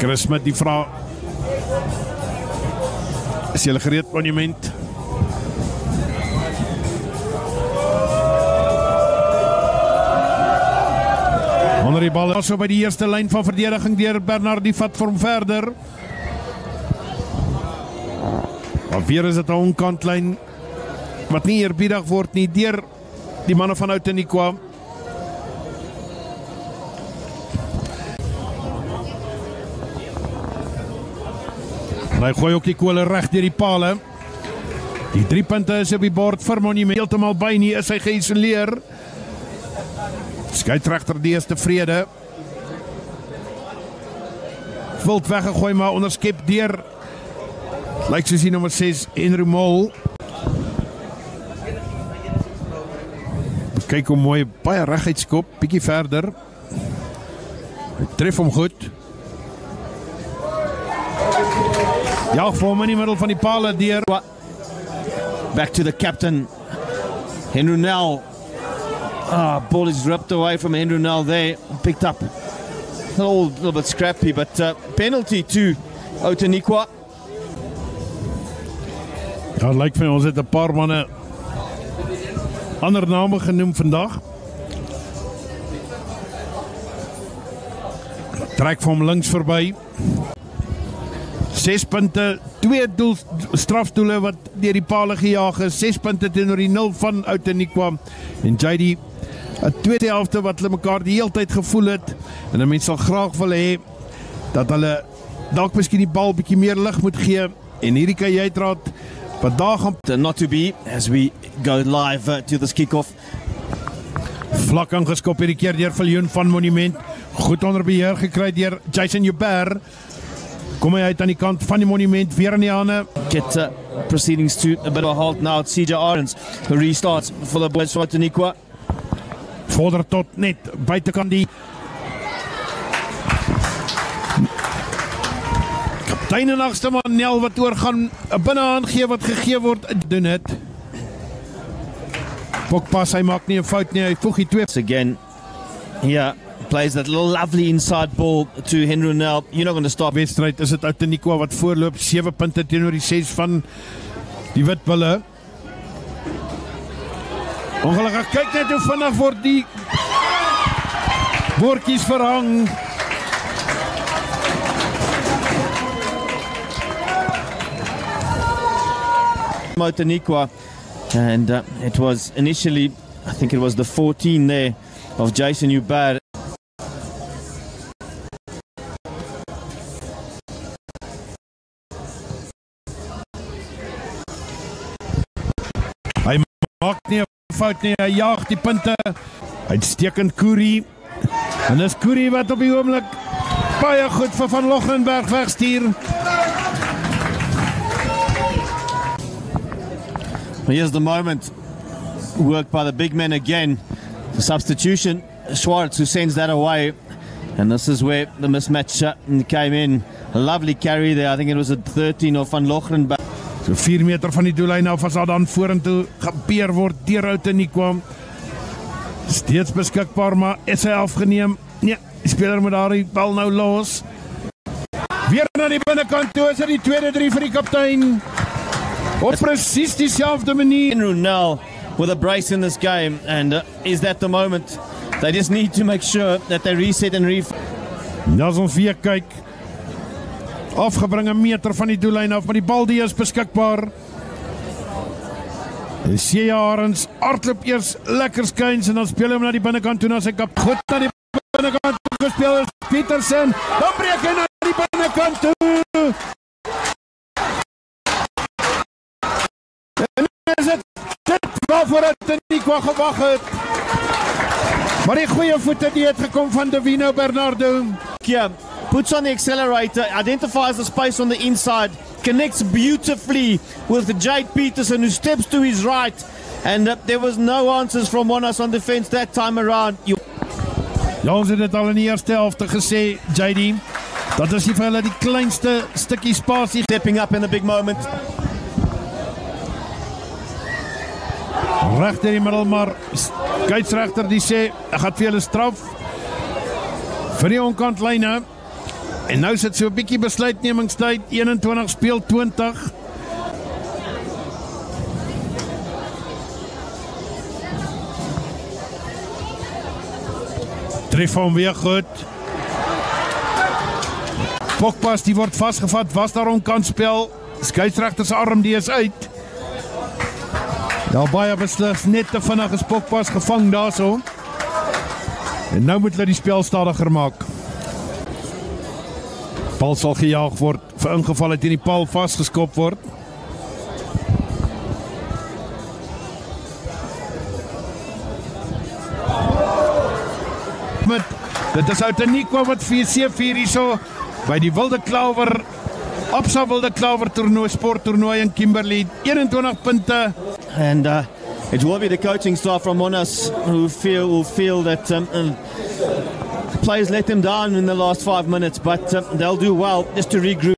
Chris Smit die vraag, is julle gereed, Monument? Onder die bal so by die eerste lyn van verdediging deur Bernard, die vat vir hom verder. Maar weer is dit 'n onkantlyn wat nie eerbiedig word nie deur die manne van Outeniqua. Hy gooi ook die kole reg deur die pale. Die 3 punte is op die bord vir Monument. Heeltemal by nie is hy geïsoleer. Skeieregter die is tevrede. Wild weggegooi, maar onderskep deur lyk soos die nommer 6 Andrew Mol. Kyk hoe mooi, baie reguit skop, bietjie verder. Hy tref hom goed. Ja, vir hom in die middel van die pale deur. Back to the captain, Henry Nell. Ball is ripped away from Andrew Nell there, picked up a little bit scrappy, but penalty to Outeniqua. Ja, lyk vir ons het 'n paar manne ander name genoem vandag. Trek vir hom links verby. 6 punte, 2 strafdoele wat deur die pale gejaag is, 6 punte teenoor die 0 van Outeniqua. En JD, 'n tweede helfte wat hulle mekaar die hele tyd gevoel het, en 'n mens sal graag wil hê dat hulle dalk miskien die bal bietjie meer lig moet gee, en hierdie kan jy uitraad wat daar gaan not to be as we go live to this kick-off. Vlak aangeskop hierdie keer deur Viljoen van Monument, goed onder beheer gekry deur Jason Joubert. Kom hy uit aan die kant van die Monument, weer in die hande. Get proceedings to a bit of a halt now. It's CJ Arends who restarts for the boys from Outeniqua. Vorder tot net buitekant die kaptein en agste man Nel wat oorgaan, 'n binnehaan gee wat gegee word, doen dit. Bokpas, hy maak nie 'n fout nie, hy voeg die 2. Again, yeah, plays that little lovely inside ball to Henry Nell. You're not going to stop. Wedstryd is dit Outeniqua wat voorloop, 7 punte teenoor die 6 van die Witbulle. Ongelukkig, kyk net hoe vinnig word die bordjies verhang. Outeniqua, and it was initially, I think it was the 14 there of Jason Joubert. Hy maak nie 'n fout nie, hy jaag die punte. Uitstekend Koerie. En dis Koerie wat op die oomblik baie goed vir Van Lochenberg wegstuur. Here's the moment. Work by the big man again. The substitution, Schwartz, who sends that away. And this is where the mismatch came in. A lovely carry there. I think it was a 13 of Van Lochenberg. So 4 meter van die doellyn af as daar dan vorentoe gepeer word deur Outeniqua. Steeds beskikbaar, maar is hy afgeneem? Nee, die speler moet daar die bal nou los. Weer na die binnekant toe, is dit die tweede 3 vir die kaptein. Op presies dieselfde manier. Henry Nell with a brace in this game, and is that the moment? They just need to make sure that they reset and Ja, as ons weer kyk, afgebring 'n meter van die doellyn af, maar die bal die is beskikbaar. CJ Arends hardloop eers lekker skuins en dan speel hy hom na die binnekant toe na sy kap. Goed na die binnekant toe gespeel is Petersen. Dan breek hy na die binnekant toe. En is dit waarvoor Outeniqua gewag het. Maar die goeie voete die het gekom van Davino Bernardo. Yeah, puts on the accelerator, identifies the space on the inside, connects beautifully with Jade Petersen, who steps to his right, and there was no answers from Monash on defense that time around. Ja, ons het dit al in die eerste helfte gesê, JD. Dat is nie vir hulle die kleinste stukkie spasie. Stepping up in the big moment. Recht in die middel, maar skeieregter die sê, hy gaan vir julle straf vir die onkantlyne. En nou sit so 'n bietjie besluitnemingstyd, 21 speel 20. Tref hom weer goed. Pogba die word vasgevat, was daar onkansspel. Skeieregter se arm die is uit. Daar baie beslis net te vinnig is Pogba gevang daarso. En nou moet hulle die spel stadiger maak. Bal sal gejaag word, vir ingeval het in die paal vasgeskop word. Dit is Outeniqua wat VC4 hierso by die Wilde Klawer, Absa Wilde Klawer toernooi, sporttoernooi in Kimberley, 21 punte. And it will be the coaching staff from Monash who feel that players let them down in the last 5 minutes, but they'll do well just to regroup.